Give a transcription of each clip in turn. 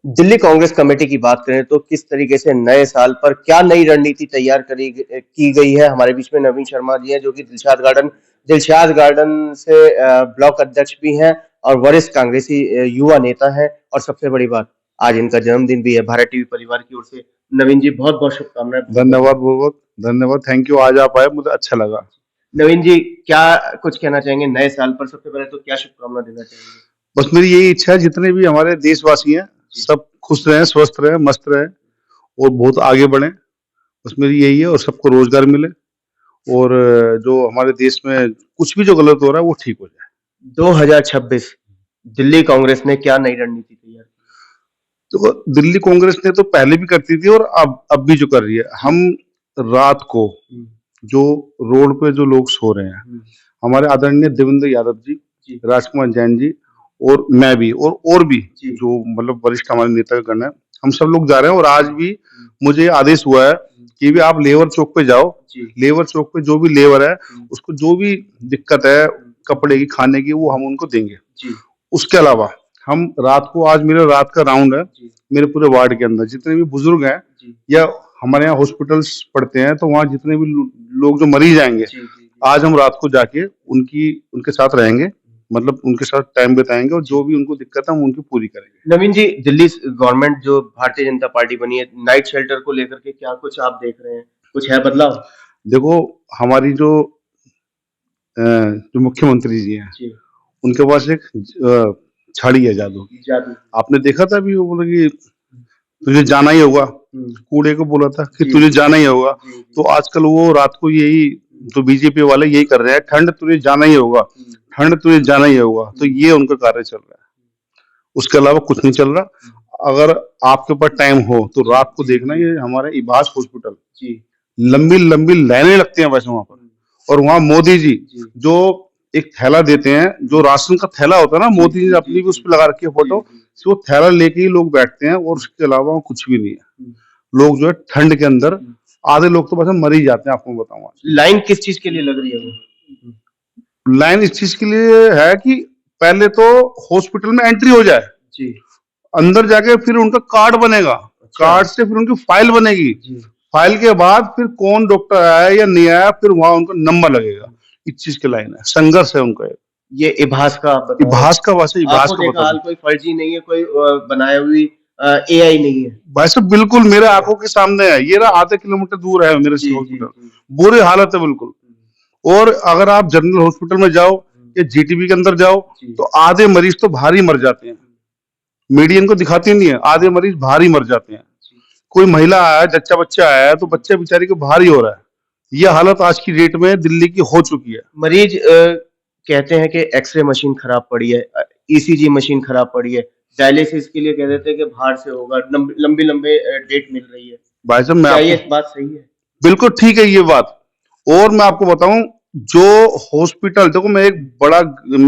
Delhi Congress committee की बात करें तो किस तरीके से नए साल पर क्या नई रणनीति तैयार की गई है। हमारे बीच में नवीन शर्मा जी हैं जो कि दिलशाद गार्डन से ब्लॉक अध्यक्ष भी हैं और वरिष्ठ कांग्रेसी युवा नेता हैं। और सबसे बड़ी बात, आज इनका जन्मदिन भी है। भारत टीवी परिवार की ओर से नवीन जी बहुत बहुत शुभकामनाएं। धन्यवाद, बहुत धन्यवाद, थैंक यू। आज आप आए, मुझे अच्छा लगा। नवीन जी, क्या कुछ कहना चाहेंगे नए साल पर? सबसे पहले तो क्या शुभकामना देना चाहेंगे? बस मेरी यही इच्छा है, जितने भी हमारे देशवासी हैं सब खुश रहें, स्वस्थ रहें, मस्त रहें और बहुत आगे बढ़ें। बस मेरी यही है, और सबको रोजगार मिले, और जो हमारे देश में कुछ भी जो गलत हो रहा है वो ठीक हो जाए। 2026 दिल्ली कांग्रेस ने क्या नई रणनीति तैयार की? तो दिल्ली कांग्रेस ने तो पहले भी करती थी और अब भी जो कर रही है। हम रात को जो रोड पे जो लोग सो रहे हैं, हमारे आदरणीय देवेंद्र यादव जी, राजकुमार जैन जी और मैं भी और भी जो मतलब वरिष्ठ हमारे नेता गण है, हम सब लोग जा रहे हैं। और आज भी मुझे आदेश हुआ है कि भी आप लेबर चौक पे जाओ। लेबर चौक पे जो भी लेबर है, उसको जो भी दिक्कत है कपड़े की, खाने की, वो हम उनको देंगे। उसके अलावा हम रात को, आज मेरा रात का राउंड है, मेरे पूरे वार्ड के अंदर जितने भी बुजुर्ग हैं या हमारे यहाँ हॉस्पिटल्स पड़ते हैं, तो वहाँ जितने भी लोग जो मरीज आएंगे, आज हम रात को जाके उनके साथ रहेंगे, मतलब उनके साथ टाइम बिताएंगे, और जो भी उनको दिक्कत है हम उनकी पूरी करेंगे। नवीन जी, दिल्ली गवर्नमेंट जो भारतीय जनता पार्टी बनी है, नाइट शेल्टर को लेकर के क्या कुछ आप देख रहे हैं? कुछ है बदलाव? देखो, हमारी जो मुख्यमंत्री जी हैं, उनके पास एक छड़ी है, जादू की। आपने देखा था अभी, वो बोला कि तुझे जाना ही होगा, कूड़े को बोला था कि तुझे जाना ही होगा। तो आजकल वो रात को यही, तो बीजेपी वाले यही कर रहे हैं, ठंड तुझे जाना ही होगा, ठंड तुझे जाना ही होगा। तो ये उनका कार्य चल रहा है, उसके अलावा कुछ नहीं चल रहा। अगर आपके पास टाइम हो तो रात को देखना, ये हमारे इबास हॉस्पिटल, लंबी लंबी लाइनें लगती हैं वैसे वहां पर। और वहां मोदी जी जो एक थैला देते हैं, जो राशन का थैला होता है ना, मोदी जी ने अपनी भी उस पर लगा रखी है फोटो, वो थैला लेके ही लोग बैठते हैं, और उसके अलावा कुछ भी नहीं है। लोग जो है ठंड के अंदर, आधे लोग तो बस मर ही जाते हैं, आपको बताऊं। लाइन किस चीज के लिए लग रही है वो? लाइन इस चीज के लिए है कि पहले तो हॉस्पिटल में एंट्री हो जाए, अंदर जाके फिर उनका कार्ड बनेगा, कार्ड से फिर उनकी फाइल बनेगी, फाइल के बाद फिर कौन डॉक्टर आया या नहीं आया, फिर वहां उनका नंबर लगेगा। इस चीज की लाइन है, संघर्ष है उनका। ये इभास का आप बता रहे हैं? इभास का, वैसे इभास आपको का देखा बता हाल कोई फर्जी नहीं है, कोई बनाई हुई एआई नहीं है। भाई साहब, बिल्कुल मेरे आंखों के सामने है, ये रहा आधे किलोमीटर दूर है मेरे से हॉस्पिटल। बुरी हालत है बिल्कुल। और अगर आप जनरल हॉस्पिटल में जाओ या जीटीबी के अंदर जाओ, तो आधे मरीज तो भारी मर जाते हैं, मीडियन को दिखाती नहीं है, आधे मरीज भारी मर जाते हैं। कोई महिला आया, जच्चा बच्चा आया है, तो बच्चे बेचारे को भारी हो रहा है। ये हालत आज की डेट में दिल्ली की हो चुकी है। मरीज कहते हैं कि एक्सरे मशीन खराब पड़ी है, ईसीजी मशीन खराब पड़ी है, डायलिसिस के लिए कह देते हैं कि बाहर से होगा, लंबी लंबे डेट मिल रही है। भाई साहब, क्या ये बात सही है? बिल्कुल ठीक है ये बात। और मैं आपको बताऊं, जो हॉस्पिटल, देखो मैं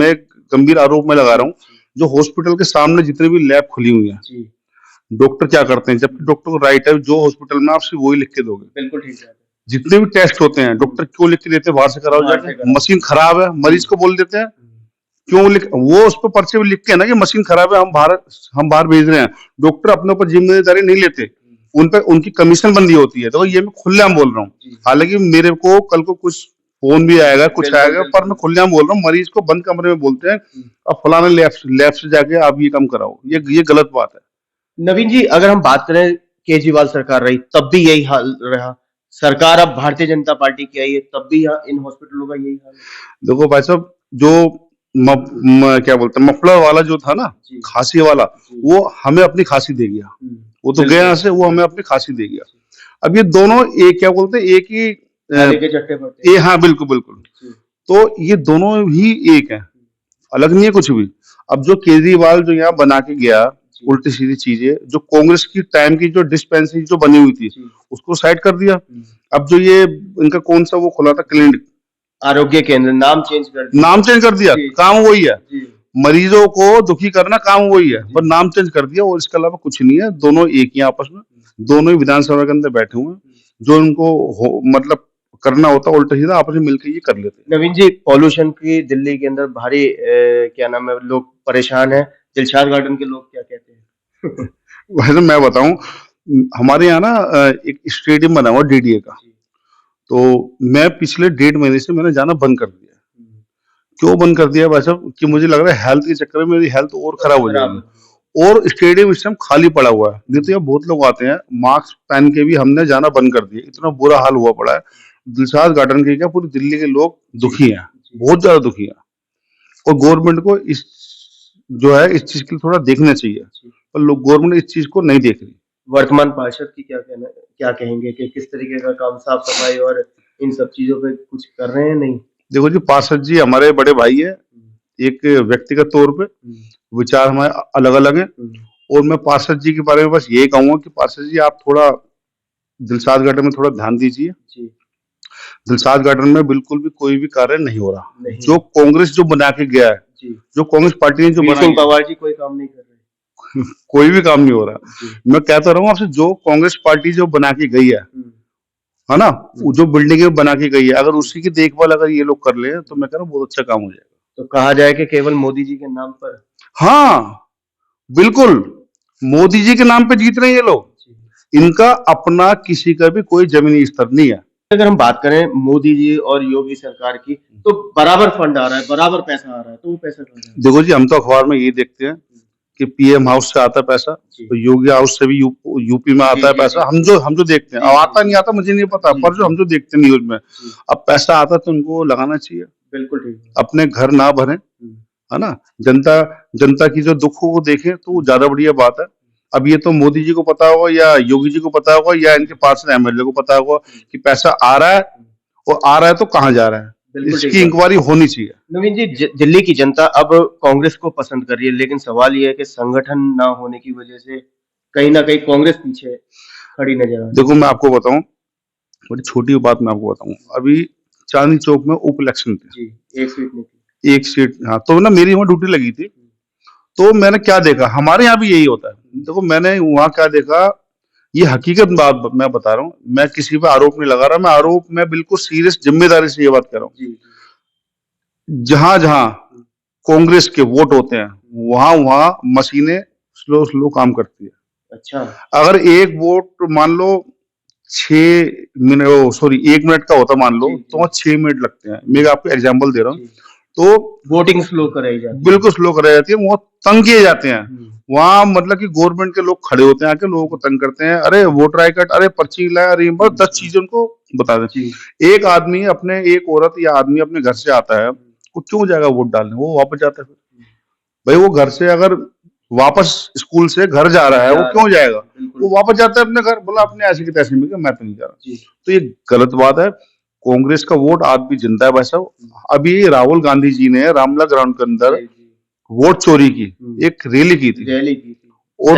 एक गंभीर आरोप में लगा रहा हूँ, जो हॉस्पिटल के सामने जितने भी लैब खुली हुई है, डॉक्टर क्या करते हैं, जबकि डॉक्टर को राइट है, जो हॉस्पिटल में आप सिर्फ वही लिख के दोगे। बिल्कुल ठीक है। जितने भी टेस्ट होते हैं, डॉक्टर क्यों लिख के देते हैं, बाहर से कराओ जाके। मशीन खराब है, मरीज को बोल देते हैं, क्यों लिख, वो उस पर पर्चे में लिख के ना कि मशीन खराब है, हम बाहर भेज रहे हैं। डॉक्टर अपने ऊपर जिम्मेदारी नहीं लेते, उन पर उनकी कमीशन बंदी होती है। तो ये मैं खुलेआम बोल रहा हूँ, हालांकि मेरे को कल को कुछ फोन भी आएगा, कुछ आएगा, पर मैं खुलेआम बोल रहा हूँ। मरीज को बंद कमरे में बोलते हैं, अब फलाने लैब से जाके आप ये काम कराओ, ये गलत बात है। नवीन जी, अगर हम बात करें, केजरीवाल सरकार रही तब भी यही हाल रहा, सरकार अब भारतीय जनता पार्टी की आई है तब भी इन हॉस्पिटलों का यही हाल है। देखो भाई साहब, जो क्या बोलते हैं, मफलर वाला जो था ना, खांसी वाला, वो हमें अपनी खांसी दे गया। वो तो गया से, वो हमें अपनी खांसी दे गया। अब ये दोनों एक, क्या बोलते हैं, एक ही हाँ, बिल्कुल बिल्कुल। तो ये दोनों ही एक है, अलग नहीं है कुछ भी। अब जो केजरीवाल जो यहाँ बना के गया उल्टी सीधी चीजें, जो कांग्रेस की टाइम की जो डिस्पेंसरी जो बनी हुई थी, उसको साइड कर दिया। अब जो ये इनका कौन सा वो खुला था क्लिनिक, आरोग्य केंद्र, नाम चेंज कर दिया, काम वही है, मरीजों को दुखी करना काम वही है, पर नाम चेंज कर दिया, और इसके अलावा कुछ नहीं है। दोनों एक ही आपस में, दोनों ही विधानसभा के अंदर बैठे हुए हैं, जो इनको मतलब करना होता है उल्टा सीधा आपस में मिलकर ये कर लेते हैं। नवीन जी, पॉल्यूशन की दिल्ली के अंदर भारी क्या नाम है, लोग परेशान हैं। दिलशाद गार्डन के लोग क्या कहते हैं? वैसे मैं बताऊं, हमारे यहाँ ना एक स्टेडियम बना हुआ डीडीए का, तो मैं पिछले 1.5 महीने से मैंने जाना बंद कर दिया। क्यों बंद कर दिया भाई साहब, कि मुझे लग रहा है हेल्थ के चक्कर में मेरी हेल्थ और खराब हो जाएगी। और स्टेडियम इस टाइम खाली पड़ा हुआ है, नहीं तो यहाँ बहुत लोग आते हैं, मास्क पहन के भी हमने जाना बंद कर दिया, इतना बुरा हाल हुआ पड़ा है। दिलशाद गार्डन के क्या पूरी दिल्ली के लोग दुखी हैं, बहुत ज्यादा दुखी हैं। और गवर्नमेंट को इस जो है इस चीज की थोड़ा देखना चाहिए, पर लोग गवर्नमेंट इस चीज को नहीं देख रही। वर्तमान पार्षद की क्या कहेंगे कि किस तरीके का काम साफ सफाई और इन सब चीजों पे कुछ कर रहे हैं नहीं? देखो जी, पार्षद जी हमारे बड़े भाई है, एक व्यक्तिगत तौर पे विचार हमारे अलग अलग हैं, और मैं पार्षद जी के बारे में बस यही कहूंगा कि पार्षद जी आप थोड़ा दिलशाद गार्डन में थोड़ा ध्यान दीजिए। दिलशाद गार्डन में बिल्कुल भी कोई भी कार्य नहीं हो रहा, जो कांग्रेस जो बना के गया है, जो कांग्रेस पार्टी ने जो बनाया, पवार जी कोई काम नहीं कर रहे, कोई भी काम नहीं हो रहा। मैं कहता रहूं आपसे, जो कांग्रेस पार्टी जो बना के गई है ना, जो बिल्डिंग बना के गई है, अगर उसी की देखभाल अगर ये लोग कर ले तो मैं कह रहा हूँ बहुत अच्छा काम हो जाएगा। तो कहा जाए कि केवल मोदी जी के नाम पर? हाँ बिल्कुल, मोदी जी के नाम पे जीत रहे हैं ये लोग, इनका अपना किसी का भी कोई जमीनी स्तर नहीं है। अगर हम बात करें मोदी जी और योगी सरकार की, तो बराबर फंड आ रहा है, बराबर पैसा आ रहा है, तो वो पैसा कहाँ जा रहा है? देखो जी, हम तो अखबार में ये देखते हैं कि पीएम हाउस से आता है पैसा, तो योगी हाउस से भी यूपी में आता है पैसा, हम जो देखते हैं। अब आता नहीं आता मुझे नहीं पता, पर जो हम जो देखते हैं न्यूज में, अब पैसा आता तो उनको लगाना चाहिए। बिल्कुल ठीक, अपने घर ना भरें, है ना, जनता की जो दुखों को देखें, तो ज्यादा बढ़िया बात है। अब ये तो मोदी जी को पता होगा या योगी जी को पता होगा या इनके पार्षद एमएलए को पता होगा कि पैसा आ रहा है, और आ रहा है तो कहाँ जा रहा है, इसकी इंक्वायरी होनी चाहिए। नवीन जी, दिल्ली की जनता अब कांग्रेस को पसंद कर रही है, लेकिन सवाल ये है कि संगठन ना होने की वजह से कहीं ना कहीं कांग्रेस पीछे खड़ी नजर आ रही है। देखो मैं आपको बताऊं, बड़ी छोटी बात मैं आपको बताऊं, अभी चांदनी चौक में उप इलेक्शन थे, एक सीट, हाँ, तो ना मेरी वहां ड्यूटी लगी थी, तो मैंने क्या देखा, हमारे यहाँ भी यही होता है। देखो मैंने वहां क्या देखा, ये हकीकत बात मैं बता रहा हूँ, मैं किसी पे आरोप नहीं लगा रहा, मैं बिल्कुल सीरियस जिम्मेदारी से ये बात कर रहा हूँ। जहां जहां कांग्रेस के वोट होते हैं, वहां वहां मशीनें स्लो काम करती है। अच्छा, अगर एक वोट मान लो 1 मिनट का होता मान लो, तो वहां 6 मिनट लगते हैं। मैं आपको एग्जाम्पल दे रहा हूँ, तो वोटिंग स्लो कराई जाती है, बिल्कुल स्लो कराई जाती है, वो तंग किए जाते हैं। वहां मतलब कि गवर्नमेंट के लोग खड़े होते हैं, आके लोगों को तंग करते हैं, अरे वोटर आई कार्ड, अरे पर्ची लाया, अरे बस 10 चीजें उनको बता दें। एक आदमी अपने, एक औरत या आदमी अपने घर से आता है, वो क्यों जाएगा वोट डालने, वो वापस जाता है। भाई वो घर से अगर वापस स्कूल से घर जा रहा है, वो क्यों जाएगा, वो वापस जाता है अपने घर, बोला अपने ऐसे की तैसे में, मैं तो नहीं जा रहा। तो ये गलत बात है। कांग्रेस का वोट आज भी जिंदा है भाई साहब। अभी राहुल गांधी जी ने रामला ग्राउंड के अंदर वोट चोरी की, एक रैली की थी, और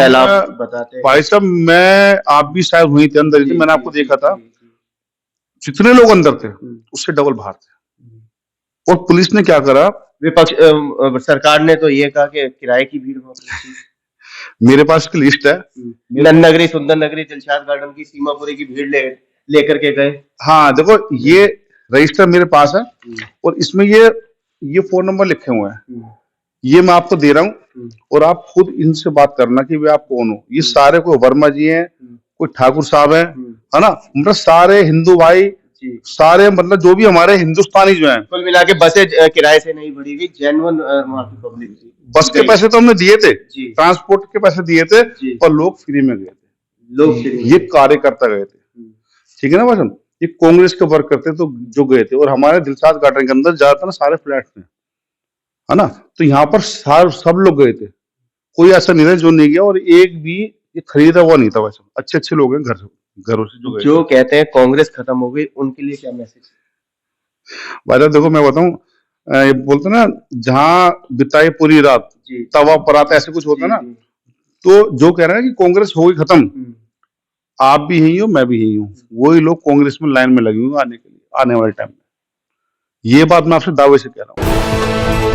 भाई साहब मैं, आप भी शायद हुई थी, अंदर थी, मैंने आपको देखा था, जितने लोग अंदर थे उससे डबल बाहर थे। और पुलिस ने क्या करा, विपक्ष सरकार ने तो ये कहा कि किराए की भीड़ बहुत थी। मेरे पास की लिस्ट है, नंद नगरी, सुंदर नगरी, दिलशाद गार्डन की सीमापुरी की भीड़ लेकर के गए। हाँ देखो, ये रजिस्टर मेरे पास है, और इसमें ये फोन नंबर लिखे हुए हैं, ये मैं आपको दे रहा हूँ, और आप खुद इनसे बात करना कि वे आप कौन हो। ये सारे कोई वर्मा जी हैं, कोई ठाकुर साहब है ना, मतलब सारे हिंदू भाई, सारे मतलब जो भी हमारे हिंदुस्तानी जो हैं। कुल मिला के बसें किराए से नहीं बढ़ी गई, जेन्युइन वहाँ की पब्लिक थी। बस के पैसे तो हमने दिए थे, ट्रांसपोर्ट के पैसे दिए थे, और लोग फ्री में गए थे, ये कार्यकर्ता गए थे, ठीक है ना भाई। ये कांग्रेस के वर्क करते तो जो गए थे, और हमारे दिलशाद गार्डन के अंदर ज्यादातर सारे फ्लैट थे, है ना, तो यहाँ पर सब लोग गए थे, कोई ऐसा नहीं था जो नहीं गया, और एक भी ये खरीदा हुआ नहीं था। वैसे अच्छे लोग हैं घरों से जो कहते हैं कांग्रेस खत्म हो गई, उनके लिए क्या मैसेज? भाई साहब देखो मैं बताऊं, ये बोलते ना, जहां बिताई पूरी रात तवा परात, ऐसे कुछ होता है ना, तो जो कह रहे हैं कि कांग्रेस हो गई खत्म, आप भी यही हो, मैं भी यही हूँ, वही लोग कांग्रेस में लाइन में लगे हुए आने के लिए, आने वाले टाइम में। ये बात मैं आपसे दावे से कह रहा हूँ।